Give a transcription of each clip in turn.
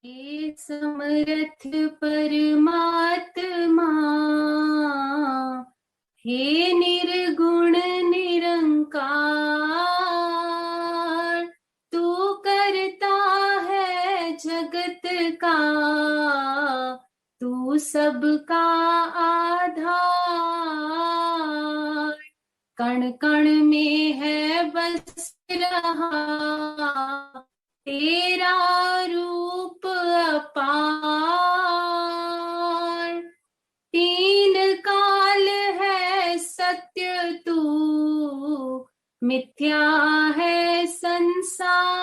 हे समर्थ परमात्मा, हे निर्गुण निरंकार, तू करता है जगत का, तू सबका आधार। कण कण में है बस रहा तेरा रूप अपार। तीन काल है सत्य तू, मिथ्या है संसार।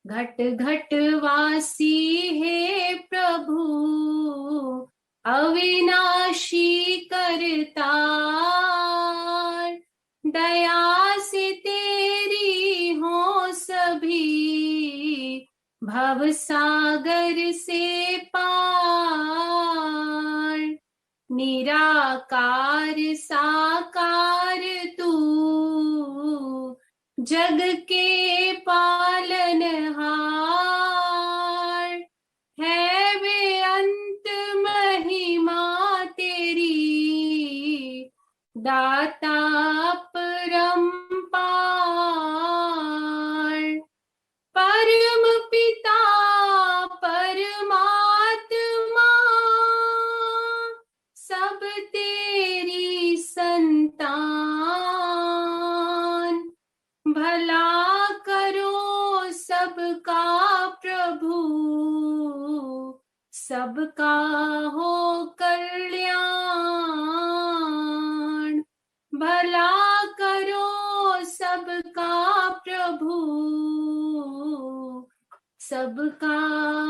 घट घट वासी हे प्रभु, अविनाशी करतार। दया से तेरी हो सभी, भव सागर से पार। निराकार साकार तू, जग के पालनहार। है बेअंत महिमा तेरी, दाता परम्पार। परम पिता परमात्मा, सब तेरी संतान। भला करो सबका प्रभु, सबका हो कल्याण। भला करो सबका प्रभु, सबका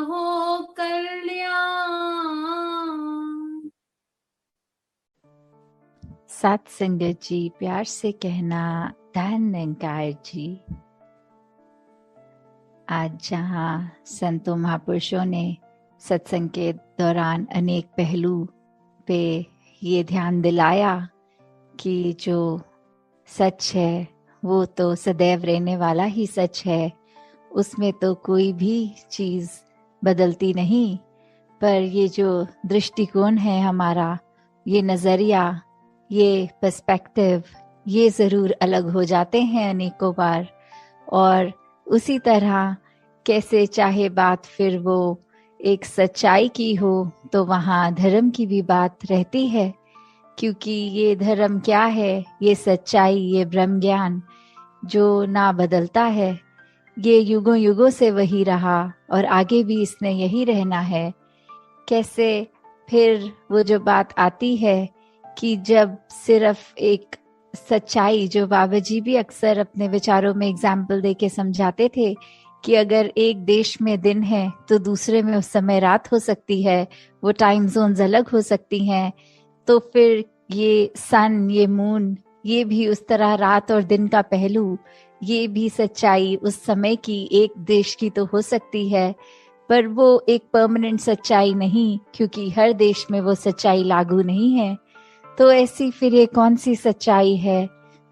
हो कल्याण। सात संगत जी, प्यार से कहना धन निरंकार जी। आज जहाँ संतों महापुरुषों ने सत्संग के दौरान अनेक पहलू पे ये ध्यान दिलाया कि जो सच है वो तो सदैव रहने वाला ही सच है, उसमें तो कोई भी चीज़ बदलती नहीं। पर ये जो दृष्टिकोण है हमारा, ये नज़रिया, ये पर्सपेक्टिव, ये ज़रूर अलग हो जाते हैं अनेकों बार। और उसी तरह कैसे चाहे बात फिर वो एक सच्चाई की हो, तो वहाँ धर्म की भी बात रहती है। क्योंकि ये धर्म क्या है? ये सच्चाई, ये ब्रह्म ज्ञान जो ना बदलता है, ये युगों युगों से वही रहा और आगे भी इसने यही रहना है। कैसे फिर वो जो बात आती है कि जब सिर्फ एक सच्चाई, जो बाबा जी भी अक्सर अपने विचारों में एग्जाम्पल दे के समझाते थे कि अगर एक देश में दिन है तो दूसरे में उस समय रात हो सकती है, वो टाइम जोन्स अलग हो सकती हैं। तो फिर ये सन, ये मून, ये भी उस तरह रात और दिन का पहलू, ये भी सच्चाई उस समय की एक देश की तो हो सकती है, पर वो एक परमानेंट सच्चाई नहीं, क्योंकि हर देश में वो सच्चाई लागू नहीं है। तो ऐसी फिर ये कौन सी सच्चाई है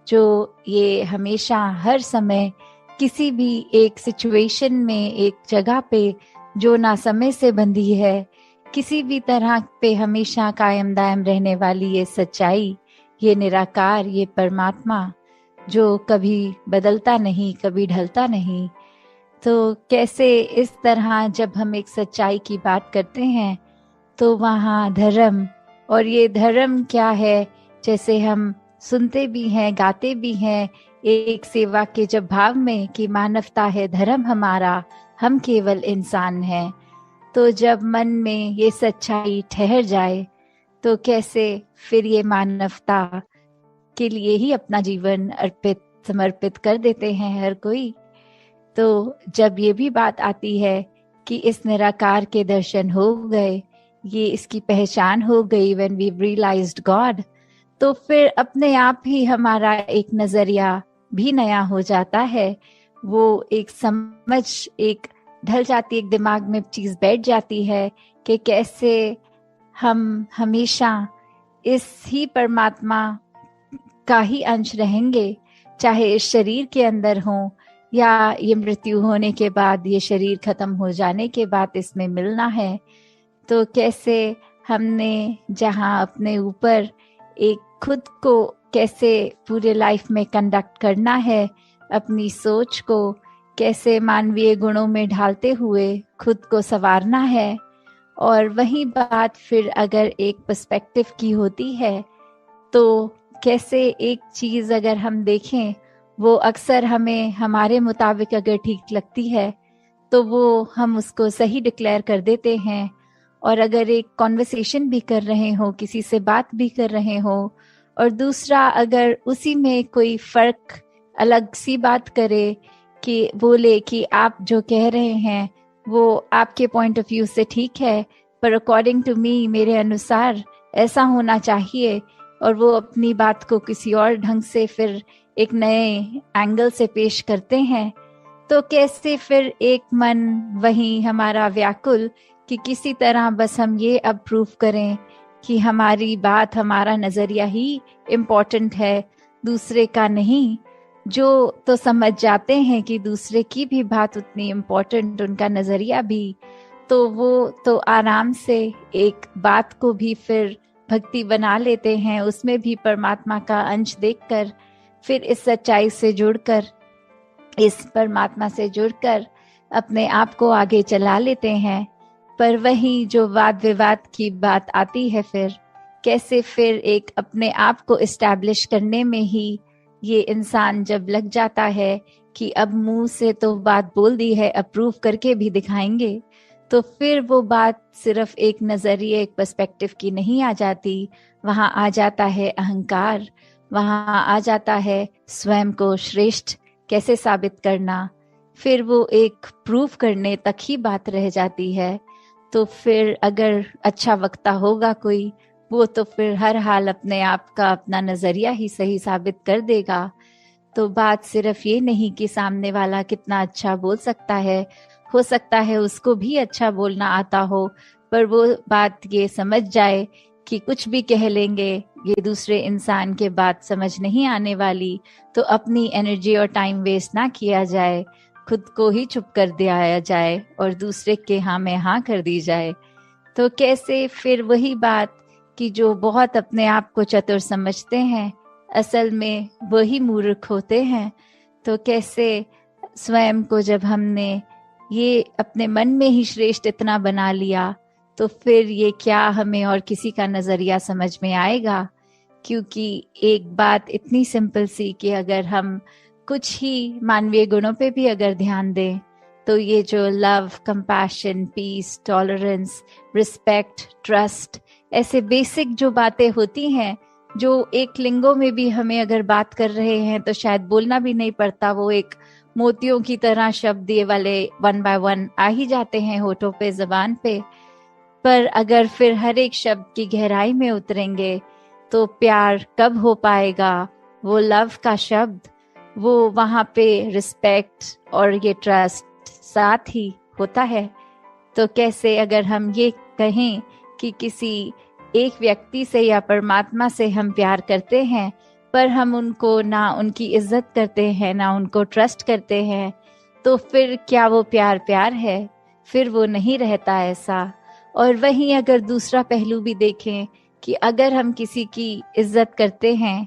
जो ये हमेशा हर समय किसी भी एक सिचुएशन में, एक जगह पे जो ना समय से बंधी है, किसी भी तरह पे हमेशा कायम दायम रहने वाली ये सच्चाई, ये निराकार, ये परमात्मा जो कभी बदलता नहीं, कभी ढलता नहीं। तो कैसे इस तरह जब हम एक सच्चाई की बात करते हैं तो वहाँ धर्म, और ये धर्म क्या है, जैसे हम सुनते भी हैं, गाते भी हैं एक सेवा के जब भाव में कि मानवता है धर्म हमारा, हम केवल इंसान हैं। तो जब मन में ये सच्चाई ठहर जाए तो कैसे फिर ये मानवता के लिए ही अपना जीवन अर्पित, समर्पित कर देते हैं हर कोई। तो जब ये भी बात आती है कि इस निराकार के दर्शन हो गए, ये इसकी पहचान हो गई, when we realized God, तो फिर अपने आप ही हमारा एक नजरिया भी नया हो जाता है। वो एक समझ एक ढल जाती, एक दिमाग में चीज बैठ जाती है कि कैसे हम हमेशा इस ही परमात्मा का ही अंश रहेंगे, चाहे इस शरीर के अंदर हो या ये मृत्यु होने के बाद, ये शरीर खत्म हो जाने के बाद इसमें मिलना है। तो कैसे हमने जहाँ अपने ऊपर एक खुद को कैसे पूरे लाइफ में कंडक्ट करना है, अपनी सोच को कैसे मानवीय गुणों में ढालते हुए खुद को संवारना है। और वही बात फिर अगर एक पर्सपेक्टिव की होती है तो कैसे एक चीज अगर हम देखें वो अक्सर हमें हमारे मुताबिक अगर ठीक लगती है तो वो हम उसको सही डिक्लेयर कर देते हैं। और अगर एक कॉन्वर्सेशन भी कर रहे हो, किसी से बात भी कर रहे हो, और दूसरा अगर उसी में कोई फर्क अलग सी बात करे कि बोले कि आप जो कह रहे हैं वो आपके पॉइंट ऑफ व्यू से ठीक है, पर अकॉर्डिंग टू मी, मेरे अनुसार ऐसा होना चाहिए, और वो अपनी बात को किसी और ढंग से फिर एक नए एंगल से पेश करते हैं, तो कैसे फिर एक मन वही हमारा व्याकुल कि किसी तरह बस हम ये अब प्रूव करें कि हमारी बात, हमारा नजरिया ही इम्पोर्टेंट है, दूसरे का नहीं। जो तो समझ जाते हैं कि दूसरे की भी बात उतनी इम्पोर्टेंट, उनका नजरिया भी, तो वो तो आराम से एक बात को भी फिर भक्ति बना लेते हैं, उसमें भी परमात्मा का अंश देखकर, फिर इस सच्चाई से जुड़कर, इस परमात्मा से जुड़कर अपने आप को आगे चला लेते हैं। पर वही जो वाद विवाद की बात आती है, फिर कैसे फिर एक अपने आप को इस्टेब्लिश करने में ही ये इंसान जब लग जाता है कि अब मुंह से तो बात बोल दी है, अप्रूव करके भी दिखाएंगे, तो फिर वो बात सिर्फ एक नजरिए, एक पर्सपेक्टिव की नहीं आ जाती, वहां आ जाता है अहंकार, वहां आ जाता है स्वयं को श्रेष्ठ कैसे साबित करना, फिर वो एक प्रूफ करने तक ही बात रह जाती है। तो फिर अगर अच्छा वक्ता होगा कोई, वो तो फिर हर हाल अपने आप का अपना नजरिया ही सही साबित कर देगा। तो बात सिर्फ ये नहीं कि सामने वाला कितना अच्छा बोल सकता है, हो सकता है उसको भी अच्छा बोलना आता हो, पर वो बात ये समझ जाए कि कुछ भी कह लेंगे, ये दूसरे इंसान के बात समझ नहीं आने वाली, तो अपनी एनर्जी और टाइम वेस्ट ना किया जाए, खुद को ही चुप कर दिया जाए और दूसरे के हाँ में हाँ कर दी जाए। तो कैसे फिर वही बात कि जो बहुत अपने आप को चतुर समझते हैं, असल में वही मूर्ख होते हैं। तो कैसे स्वयं को जब हमने ये अपने मन में ही श्रेष्ठ इतना बना लिया, तो फिर ये क्या हमें और किसी का नजरिया समझ में आएगा। क्योंकि एक बात इतनी सिंपल सी कि अगर हम कुछ ही मानवीय गुणों पे भी अगर ध्यान दें, तो ये जो love, compassion, peace, tolerance, respect, trust, ऐसे बेसिक जो बातें होती हैं, जो एक लिंगों में भी हमें अगर बात कर रहे हैं तो शायद बोलना भी नहीं पड़ता, वो एक मोतियों की तरह शब्द ये वाले 1 by 1 आ ही जाते हैं होठों पे, जबान पे। पर अगर फिर हर एक शब्द की गहराई में उतरेंगे तो प्यार कब हो पाएगा, वो लव का शब्द, वो वहाँ पे रिस्पेक्ट और ये ट्रस्ट साथ ही होता है। तो कैसे अगर हम ये कहें कि किसी एक व्यक्ति से या परमात्मा से हम प्यार करते हैं, पर हम उनको ना उनकी इज्जत करते हैं, ना उनको ट्रस्ट करते हैं, तो फिर क्या वो प्यार प्यार है? फिर वो नहीं रहता ऐसा। और वहीं अगर दूसरा पहलू भी देखें कि अगर हम किसी की इज्जत करते हैं,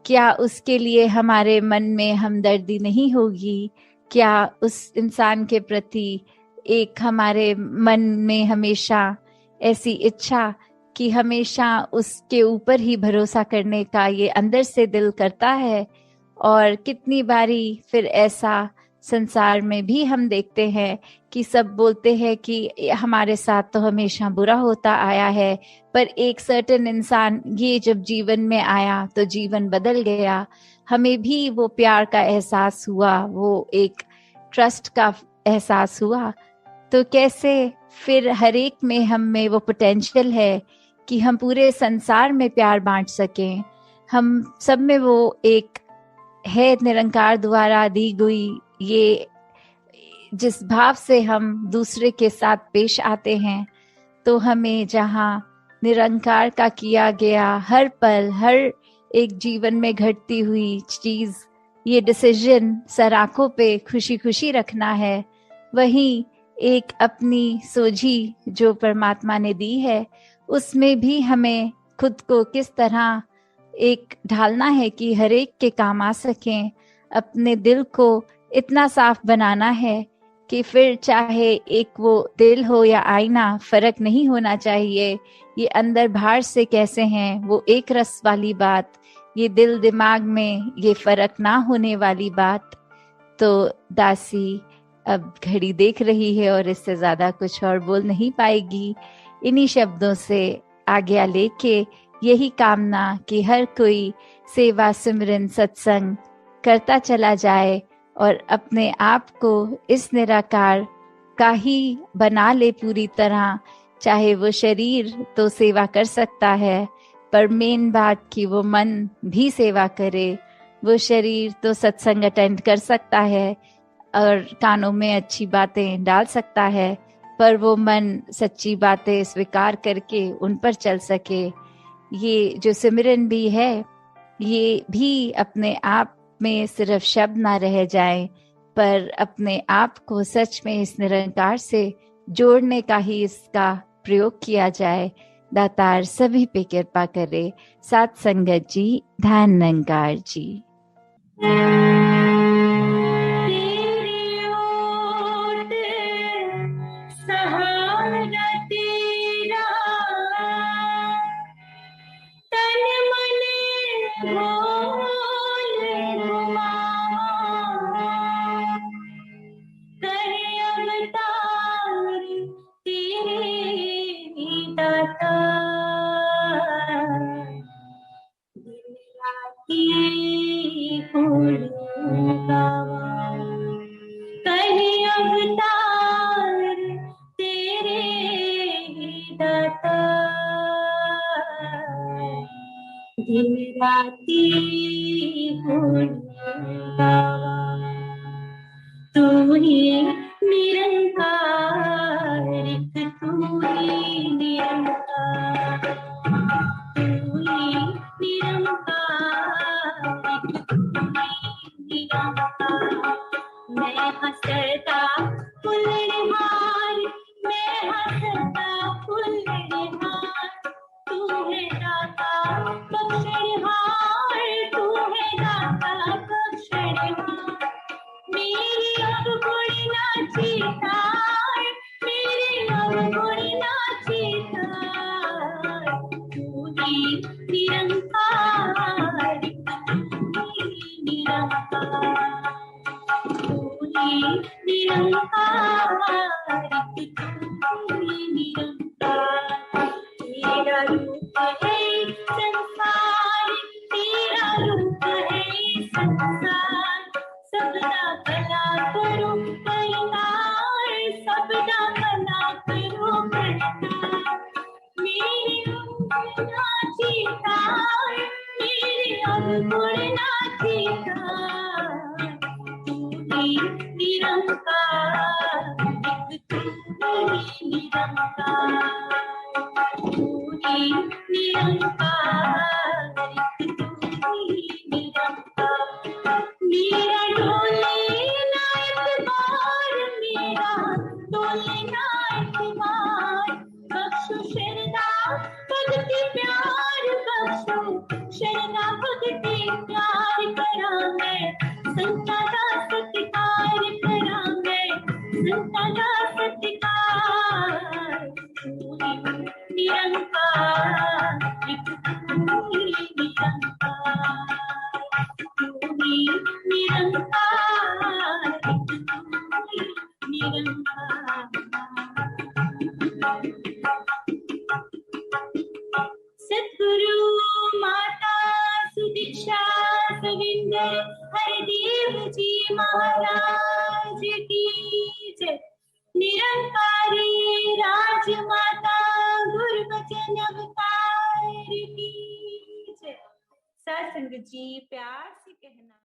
क्या उसके लिए हमारे मन में हमदर्दी नहीं होगी? क्या उस इंसान के प्रति एक हमारे मन में हमेशा ऐसी इच्छा कि हमेशा उसके ऊपर ही भरोसा करने का ये अंदर से दिल करता है? और कितनी बारी फिर ऐसा संसार में भी हम देखते हैं कि सब बोलते हैं कि हमारे साथ तो हमेशा बुरा होता आया है, पर एक सर्टेन इंसान ये जब जीवन में आया तो जीवन बदल गया, हमें भी वो प्यार का एहसास हुआ, वो एक ट्रस्ट का एहसास हुआ। तो कैसे फिर हर एक में हम में वो पोटेंशियल है कि हम पूरे संसार में प्यार बांट सकें। हम सब में वो एक है निरंकार द्वारा दी गई, ये जिस भाव से हम दूसरे के साथ पेश आते हैं, तो हमें जहाँ निरंकार का किया गया हर पल, हर एक जीवन में घटती हुई चीज ये डिसीजन सर आंखों पे खुशी खुशी रखना है, वहीं एक अपनी सोझी जो परमात्मा ने दी है उसमें भी हमें खुद को किस तरह एक ढालना है कि हर एक के काम आ सकें। अपने दिल को इतना साफ बनाना है कि फिर चाहे एक वो दिल हो या आईना, फर्क नहीं होना चाहिए ये अंदर बाहर से कैसे हैं, वो एक रस वाली बात, ये दिल दिमाग में ये फर्क ना होने वाली बात। तो दासी अब घड़ी देख रही है और इससे ज्यादा कुछ और बोल नहीं पाएगी। इन्हीं शब्दों से आज्ञा लेके यही कामना कि हर कोई सेवा सिमरन सत्संग करता चला जाए और अपने आप को इस निराकार का ही बना ले पूरी तरह। चाहे वो शरीर तो सेवा कर सकता है, पर मेन बात कि वो मन भी सेवा करे। वो शरीर तो सत्संग अटेंड कर सकता है और कानों में अच्छी बातें डाल सकता है, पर वो मन सच्ची बातें स्वीकार करके उन पर चल सके। ये जो सिमरन भी है ये भी अपने आप में सिर्फ शब्द ना रह जाए, पर अपने आप को सच में इस निरंकार से जोड़ने का ही इसका प्रयोग किया जाए। दातार सभी पे कृपा करे। साथ संगत जी, ध्यान निरंकार जी। तू ही निरंकार, तू ही निरंकार, तू ही निरंकार, मैं हंसता फुलहार, मैं हंसता फुलहार, तू है दाता बख्शहार, तू है दाता बख्शहार। मेरी अब गुड़ी नाची तार, मेरी अब गुड़ी नाची तार, तू ही निरंकार, तू ही निरंकार, तू ही निरंकार, तू ही निरंकार। तेरा रूप है संसार, तेरा रूप है संसार, सबदा भला करो परिवार, सबदा भला करो परिवार। मेरे अंकुर नाची तार, मेरे अंकुर नाची तार, तू ही निरंकार, तू ही निरंकार, तू ही निरंकार, तू ही निरंकार। मेरा डोले ना इतबार, मेरा डोले ना इतबार, बख्शो शरदा भक्ति प्यार, बख्शो शरदा भक्ति प्यार। करा मैं संता दा सत्कार, करा मैं संता दा सत्कार। तू ही निरंकार, तू ही निरंकार, तू ही निरंकार, तू ही निरंकार। सद्गुरु माता सुदीक्षा सविंदर हरिदेव जी महाराज की जय। निरंकारी राजमाता गुरुवचन अवतार की जय। सत्संग जी प्यार